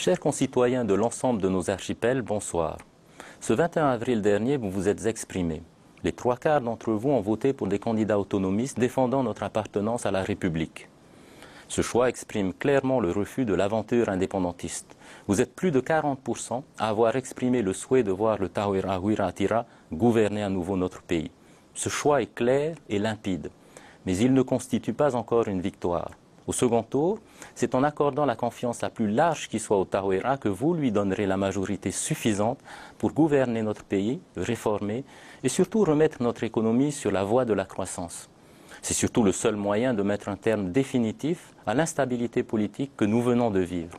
Chers concitoyens de l'ensemble de nos archipels, bonsoir. Ce 21 avril dernier, vous vous êtes exprimés. Les 3/4 d'entre vous ont voté pour des candidats autonomistes défendant notre appartenance à la République. Ce choix exprime clairement le refus de l'aventure indépendantiste. Vous êtes plus de 40% à avoir exprimé le souhait de voir le Tahoeraa Huiraatira gouverner à nouveau notre pays. Ce choix est clair et limpide, mais il ne constitue pas encore une victoire. Au second tour, c'est en accordant la confiance la plus large qui soit au Tahoeraa que vous lui donnerez la majorité suffisante pour gouverner notre pays, le réformer et surtout remettre notre économie sur la voie de la croissance. C'est surtout le seul moyen de mettre un terme définitif à l'instabilité politique que nous venons de vivre.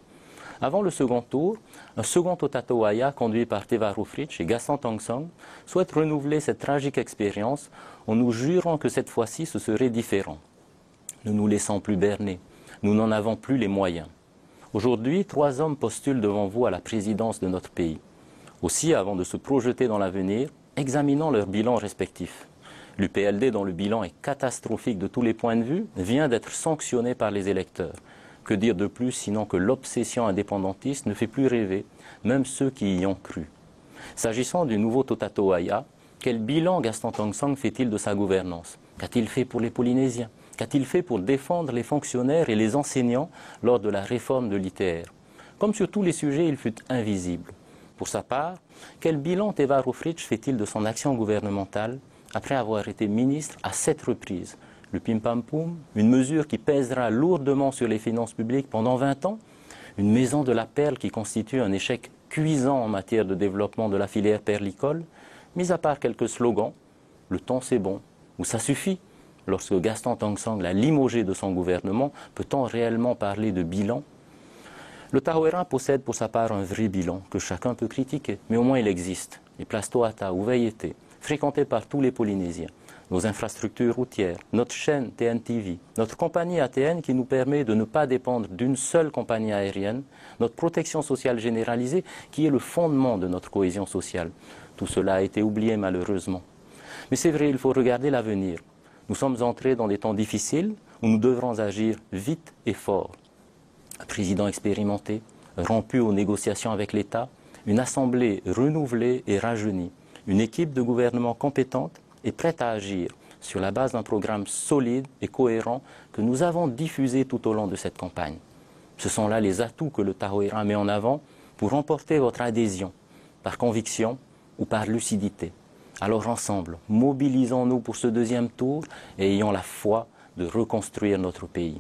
Avant le second tour, un second Otatouaya conduit par Te Varo Fritsch et Gaston Tong-Song souhaite renouveler cette tragique expérience en nous jurant que cette fois-ci ce serait différent. Ne nous laissons plus berner, nous n'en avons plus les moyens. Aujourd'hui, 3 hommes postulent devant vous à la présidence de notre pays. Aussi, avant de se projeter dans l'avenir, examinons leurs bilans respectifs. L'UPLD, dont le bilan est catastrophique de tous les points de vue, vient d'être sanctionné par les électeurs. Que dire de plus sinon que l'obsession indépendantiste ne fait plus rêver, même ceux qui y ont cru. S'agissant du nouveau Otatouaya, quel bilan Gaston Tong-Song fait-il de sa gouvernance? Qu'a-t-il fait pour les Polynésiens? Qu'a-t-il fait pour défendre les fonctionnaires et les enseignants lors de la réforme de l'ITR? Comme sur tous les sujets, il fut invisible. Pour sa part, quel bilan Te Varo Fritsch fait-il de son action gouvernementale après avoir été ministre à 7 reprises? Le pim-pam-poum, une mesure qui pèsera lourdement sur les finances publiques pendant 20 ans? Une maison de la perle qui constitue un échec cuisant en matière de développement de la filière perlicole? Mis à part quelques slogans, le temps c'est bon, ou ça suffit? Lorsque Gaston Tong-Song l'a limogé de son gouvernement, peut-on réellement parler de bilan? Le Tahoeraa possède pour sa part un vrai bilan que chacun peut critiquer, mais au moins il existe. Les places Toata ou Vaiete, fréquentées par tous les Polynésiens, nos infrastructures routières, notre chaîne TNTV, notre compagnie ATN qui nous permet de ne pas dépendre d'une seule compagnie aérienne, notre protection sociale généralisée qui est le fondement de notre cohésion sociale. Tout cela a été oublié malheureusement. Mais c'est vrai, il faut regarder l'avenir. Nous sommes entrés dans des temps difficiles où nous devrons agir vite et fort. Un président expérimenté, rompu aux négociations avec l'État, une assemblée renouvelée et rajeunie, une équipe de gouvernement compétente et prête à agir sur la base d'un programme solide et cohérent que nous avons diffusé tout au long de cette campagne. Ce sont là les atouts que le Tahoeraa met en avant pour remporter votre adhésion, par conviction ou par lucidité. Alors ensemble, mobilisons-nous pour ce deuxième tour et ayons la foi de reconstruire notre pays.